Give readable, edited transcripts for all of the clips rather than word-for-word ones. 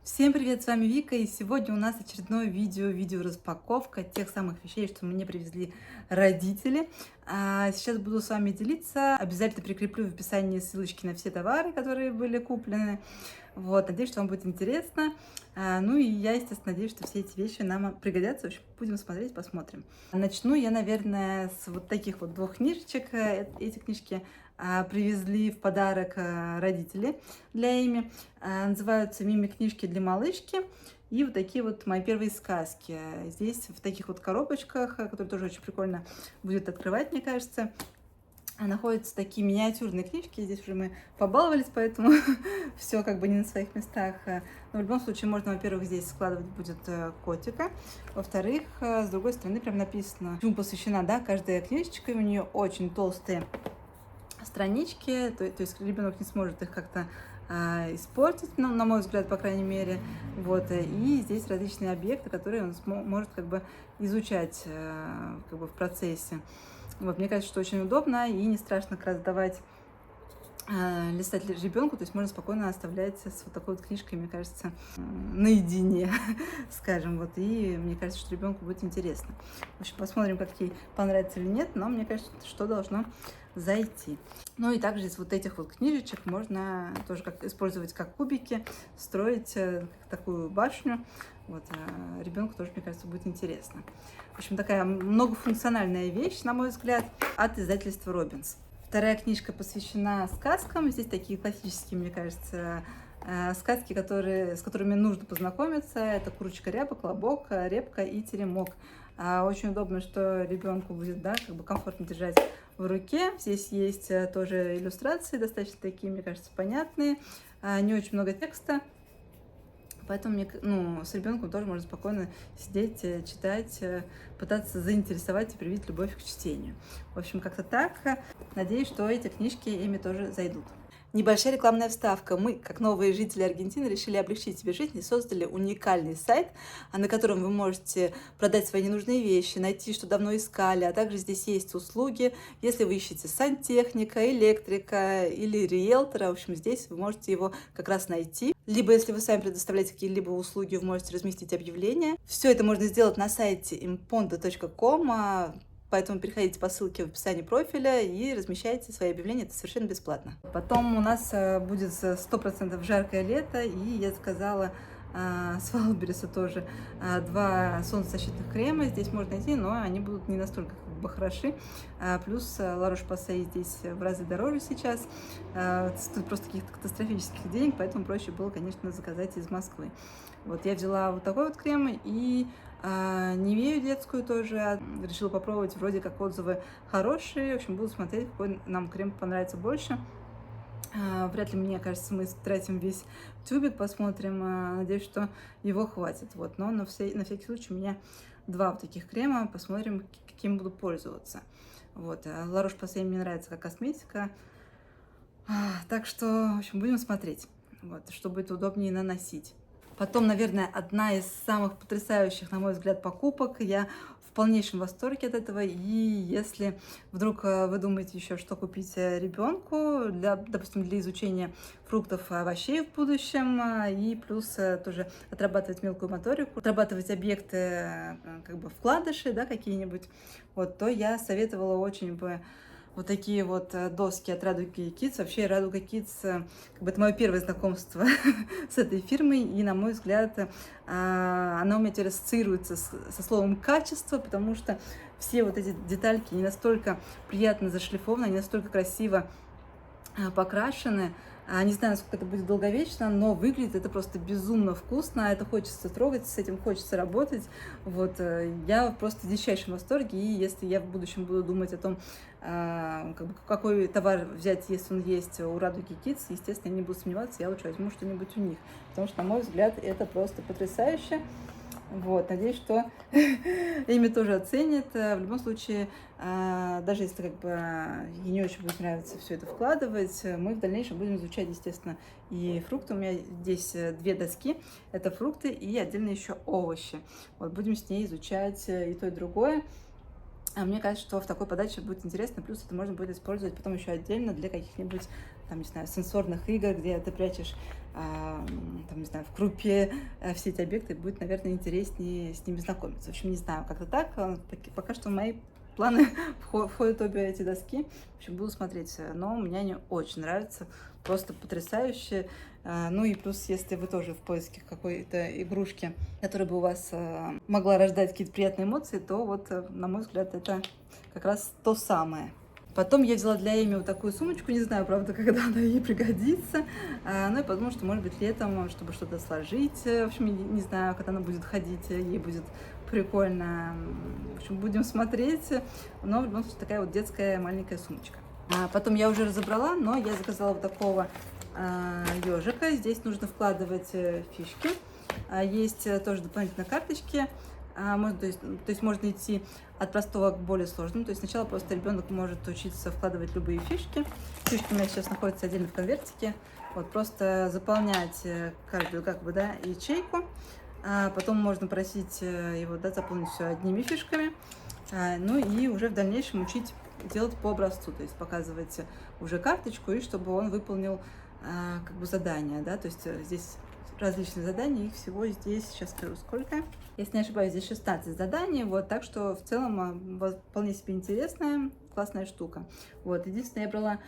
Всем привет, с вами Вика, и сегодня у нас очередное видео распаковка тех самых вещей, что мне привезли родители. Сейчас буду с вами делиться, обязательно прикреплю в описании ссылочки на все товары, которые были куплены. Вот, надеюсь, что вам будет интересно. Ну и я, естественно, надеюсь, что все эти вещи нам пригодятся. В общем, будем смотреть, посмотрим. Начну я, наверное, с вот таких вот двух книжечек. Эти книжки привезли в подарок родители для Эми. Называются «Мими-книжки для малышки». И вот такие вот мои первые сказки. Здесь в таких вот коробочках, которые тоже очень прикольно будет открывать, мне кажется. Находятся такие миниатюрные книжки. Здесь уже мы побаловались, поэтому все как бы не на своих местах. Но в любом случае можно, во-первых, здесь складывать будет котика. Во-вторых, с другой стороны прям написано, чему посвящена, да, каждая книжечка. И у нее очень толстые странички, то есть ребенок не сможет их как-то испортить, ну, на мой взгляд, по крайней мере. Вот. И здесь различные объекты, которые он может как бы изучать как бы в процессе. Вот. Мне кажется, что очень удобно и не страшно как раз давать листать ребенку, то есть можно спокойно оставлять с вот такой вот книжкой, мне кажется, наедине, скажем, вот, и мне кажется, что ребенку будет интересно. В общем, посмотрим, как ей понравится или нет, но мне кажется, что должно зайти. Ну и также из вот этих вот книжечек можно тоже использовать как кубики, строить такую башню. Вот, ребенку тоже, мне кажется, будет интересно. В общем, такая многофункциональная вещь, на мой взгляд, от издательства Робинс. Вторая книжка посвящена сказкам. Здесь такие классические, мне кажется, сказки, с которыми нужно познакомиться. Это «Курочка-ряба», «Колобок», «Репка» и «Теремок». Очень удобно, что ребенку будет, да, как бы комфортно держать в руке. Здесь есть тоже иллюстрации, достаточно такие, мне кажется, понятные. Не очень много текста. Поэтому с ребенком тоже можно спокойно сидеть, читать, пытаться заинтересовать и привить любовь к чтению. В общем, как-то так. Надеюсь, что эти книжки Эми тоже зайдут. Небольшая рекламная вставка. Мы, как новые жители Аргентины, решили облегчить себе жизнь и создали уникальный сайт, на котором вы можете продать свои ненужные вещи, найти, что давно искали, а также здесь есть услуги. Если вы ищете сантехника, электрика или риэлтора, в общем, здесь вы можете его как раз найти. Либо, если вы сами предоставляете какие-либо услуги, вы можете разместить объявление. Все это можно сделать на сайте impondo.com. Поэтому переходите по ссылке в описании профиля и размещайте свои объявления, это совершенно бесплатно. Потом у нас будет 100% жаркое лето, и я заказала с Валбериса тоже 2 солнцезащитных крема. Здесь можно найти, но они будут не настолько как бы хороши. Плюс La Roche-Posay здесь в разы дороже сейчас. Стоит просто каких-то катастрофических денег, поэтому проще было, конечно, заказать из Москвы. Вот я взяла вот такой вот крем и Нивею детскую тоже решила попробовать. Вроде как отзывы хорошие. В общем, буду смотреть, какой нам крем понравится больше. Вряд ли, мне кажется, мы тратим весь тюбик, посмотрим. Надеюсь, что его хватит. Вот. Но на всякий случай у меня 2 вот таких крема. Посмотрим, каким буду пользоваться. Вот. La Roche-Posay мне нравится как косметика. Так что, в общем, будем смотреть, вот, чтобы это удобнее наносить. Потом, наверное, одна из самых потрясающих, на мой взгляд, покупок. Я в полнейшем восторге от этого. И если вдруг вы думаете еще, что купить ребенку, допустим, для изучения фруктов и овощей в будущем, и плюс тоже отрабатывать мелкую моторику, отрабатывать объекты, как бы вкладыши, да, какие-нибудь, вот, то я советовала очень бы вот такие вот доски от Радуги Kids. Вообще, Радуга Kids, как бы это мое первое знакомство с этой фирмой, и, на мой взгляд, она у меня теперь ассоциируется со словом «качество», потому что все вот эти детальки не настолько приятно зашлифованы, не настолько красиво покрашены. Не знаю, насколько это будет долговечно, но выглядит это просто безумно вкусно. Это хочется трогать, с этим хочется работать. Вот, я просто в дичайшем восторге. И если я в будущем буду думать о том, как бы, какой товар взять, если он есть у Радуги Kids, естественно, я не буду сомневаться, я лучше возьму что-нибудь у них. Потому что, на мой взгляд, это просто потрясающе. Вот, надеюсь, что Эми тоже оценит. В любом случае, даже если как бы ей не очень будет нравиться все это вкладывать, мы в дальнейшем будем изучать, естественно, и фрукты. У меня здесь 2 доски, это фрукты и отдельно еще овощи. Вот, будем с ней изучать и то, и другое. Мне кажется, что в такой подаче будет интересно, плюс это можно будет использовать потом еще отдельно для каких-нибудь там, не знаю, сенсорных игр, где ты прячешь, там, не знаю, в крупе все эти объекты, будет, наверное, интереснее с ними знакомиться. В общем, не знаю, как-то так. Пока что в мои планы входят обе эти доски. В общем, буду смотреть. Но мне они очень нравятся. Просто потрясающие. Ну и плюс, если вы тоже в поиске какой-то игрушки, которая бы у вас могла рождать какие-то приятные эмоции, то вот, на мой взгляд, это как раз то самое. Потом я взяла для Эми вот такую сумочку, не знаю, правда, когда она ей пригодится. Ну и подумала, что, может быть, летом, чтобы что-то сложить. В общем, не знаю, когда она будет ходить, ей будет прикольно. В общем, будем смотреть. Но в любом случае такая вот детская маленькая сумочка. Потом я уже разобрала, но я заказала вот такого ежика. Здесь нужно вкладывать фишки. Есть тоже дополнительные карточки. То есть можно идти от простого к более сложному. То есть сначала просто ребенок может учиться вкладывать любые фишки. Фишки у меня сейчас находятся отдельно в конвертике. Вот просто заполнять каждую ячейку. Потом можно просить его заполнить все одними фишками. Ну и уже в дальнейшем учить делать по образцу. То есть показывать уже карточку, и чтобы он выполнил задание. Да? То есть здесь различные задания, их всего здесь, сейчас скажу сколько. Если не ошибаюсь, здесь 16 заданий, вот, так что в целом вполне себе интересная, классная штука. Вот, единственное, я брала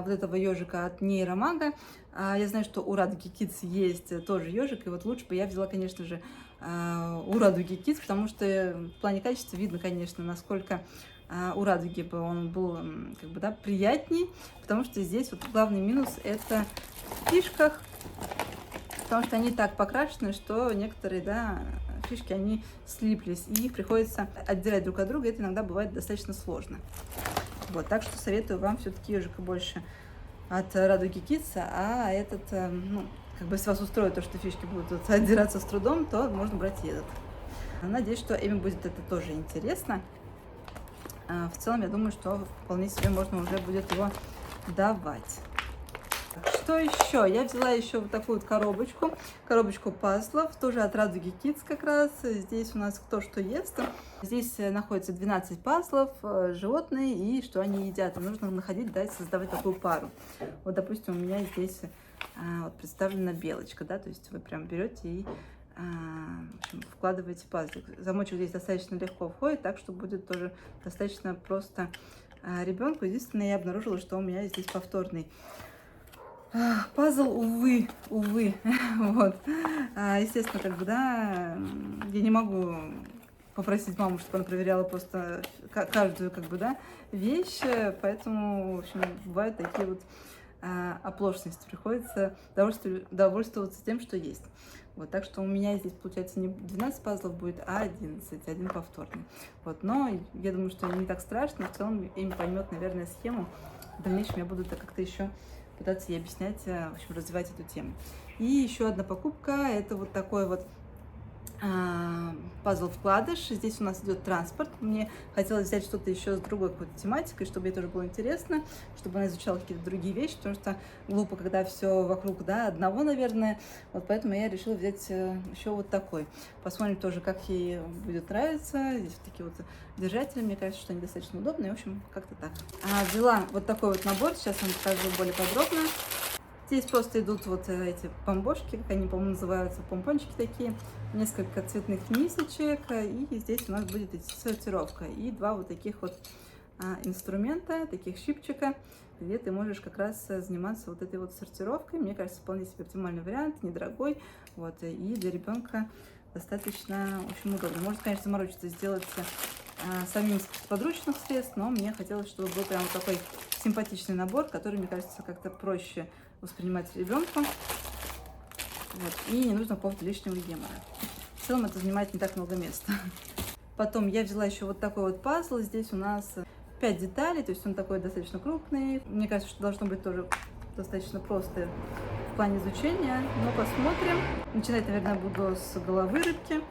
вот этого ежика от Нейромага. Я знаю, что у Радуги Kids есть тоже ежик, и вот лучше бы я взяла, конечно же, у Радуги Kids, потому что в плане качества видно, конечно, насколько у Радуги бы он был приятней, потому что здесь вот главный минус — это в фишках, потому что они так покрашены, что некоторые, фишки, они слиплись, и их приходится отдирать друг от друга, это иногда бывает достаточно сложно. Вот, так что советую вам все-таки ежика больше от Радуги Kids, а этот, если вас устроит то, что фишки будут отдираться с трудом, то можно брать и этот. Надеюсь, что Эми будет это тоже интересно. В целом, я думаю, что вполне себе можно уже будет его давать. Что еще? Я взяла еще вот такую вот коробочку пазлов, тоже от Радуги Kids как раз. Здесь у нас кто что ест. Здесь находится 12 пазлов, животные и что они едят. И нужно находить, создавать такую пару. Вот, допустим, у меня здесь вот представлена белочка, то есть вы прям берете и в общем, вкладываете пазлик. Замочек здесь достаточно легко входит, так что будет тоже достаточно просто ребенку. Единственное, я обнаружила, что у меня здесь повторный пазл, увы. Вот. Естественно, я не могу попросить маму, чтобы она проверяла просто каждую, вещь, поэтому, в общем, бывают такие вот оплошности, приходится довольствоваться тем, что есть. Вот, так что у меня здесь, получается, не 12 пазлов будет, а 11, один повторный. Вот, но я думаю, что не так страшно, в целом Эми поймет, наверное, схему. В дальнейшем я буду как-то еще пытаться ей объяснять, в общем, развивать эту тему. И еще одна покупка, это вот такой вот пазл-вкладыш. Здесь у нас идет транспорт. Мне хотелось взять что-то еще с другой какой-то тематикой, чтобы ей тоже было интересно, чтобы она изучала какие-то другие вещи, потому что глупо, когда все вокруг, одного, наверное. Вот поэтому я решила взять еще вот такой. Посмотрим тоже, как ей будет нравиться. Здесь вот такие вот держатели, мне кажется, что они достаточно удобные. В общем, как-то так. Взяла вот такой вот набор, сейчас вам покажу более подробно. Здесь просто идут вот эти бомбошки, как они, по-моему, называются, помпончики такие, несколько цветных мисочек, и здесь у нас будет идти сортировка. И два вот таких вот инструмента, таких щипчика, где ты можешь как раз заниматься вот этой вот сортировкой. Мне кажется, вполне себе оптимальный вариант, недорогой, вот, и для ребенка достаточно очень удобно. Можно, конечно, заморочиться, сделать самим из подручных средств, но мне хотелось, чтобы был прям вот такой симпатичный набор, который, мне кажется, как-то проще воспринимать ребенку. Вот. И не нужно какого-то лишнего гемора. В целом это занимает не так много места. Потом я взяла еще вот такой вот пазл. Здесь у нас 5 деталей, то есть он такой достаточно крупный. Мне кажется, что должно быть тоже достаточно просто в плане изучения. Но посмотрим. Начинать, наверное, буду с головы рыбки.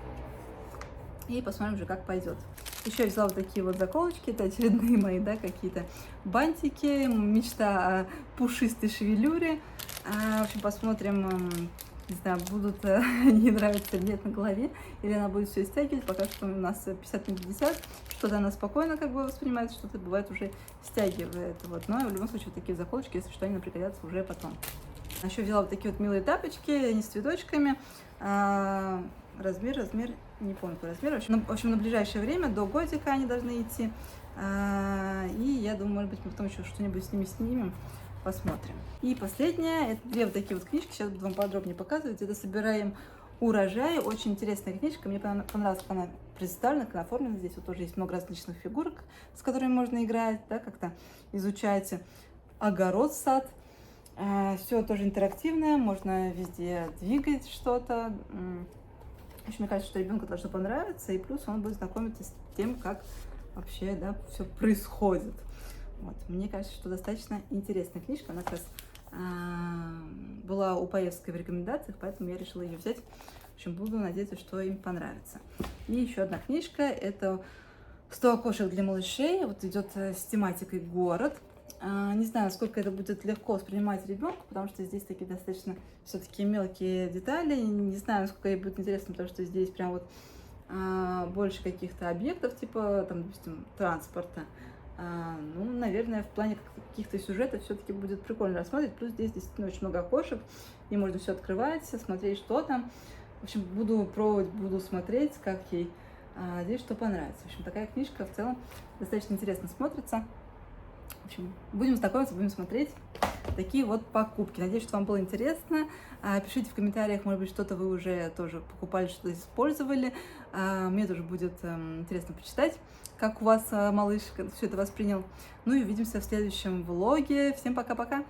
И посмотрим уже, как пойдет. Еще я взяла вот такие вот заколочки, это очередные мои, какие-то бантики, мечта о пушистой шевелюре. В общем, посмотрим, не знаю, будут ей нравиться или нет на голове, или она будет все стягивать, пока что у нас 50 на 50, Что-то она спокойно как бы воспринимает, что-то бывает уже стягивает. Вот. Но в любом случае вот такие заколочки, если что, они нам пригодятся уже потом. Еще взяла вот такие вот милые тапочки, они с цветочками. Размер, не помню какой размер. В общем, на ближайшее время, до годика они должны идти. И я думаю, может быть, мы потом еще что-нибудь с ними снимем, посмотрим. И последнее, это две вот такие вот книжки, сейчас буду вам подробнее показывать. Это «Собираем урожай». Очень интересная книжка, мне понравилась, как она представлена, как она оформлена. Здесь вот тоже есть много различных фигурок, с которыми можно играть, да, как-то изучать огород, сад. Все тоже интерактивное, можно везде двигать что-то. В общем, мне кажется, что ребенку должно понравиться, и плюс он будет знакомиться с тем, как вообще, да, все происходит. Вот. Мне кажется, что достаточно интересная книжка. Она как раз была у Паевской в рекомендациях, поэтому я решила ее взять. В общем, буду надеяться, что им понравится. И еще одна книжка. Это «100 окошек для малышей». Вот идет с тематикой город. Не знаю, насколько это будет легко воспринимать ребенку, потому что здесь такие достаточно все-таки мелкие детали. Не знаю, насколько ей будет интересно, потому что здесь прям вот больше каких-то объектов, типа, там, допустим, транспорта. Ну, наверное, в плане каких-то сюжетов все-таки будет прикольно рассматривать. Плюс здесь действительно очень много окошек, и можно все открывать, смотреть, что там. В общем, буду пробовать, буду смотреть, как ей. Надеюсь, что понравится. В общем, такая книжка в целом достаточно интересно смотрится. В общем, будем знакомиться, будем смотреть такие вот покупки. Надеюсь, что вам было интересно. Пишите в комментариях, может быть, что-то вы уже тоже покупали, что-то использовали. Мне тоже будет интересно почитать, как у вас малыш все это воспринял. Ну и увидимся в следующем влоге. Всем пока-пока!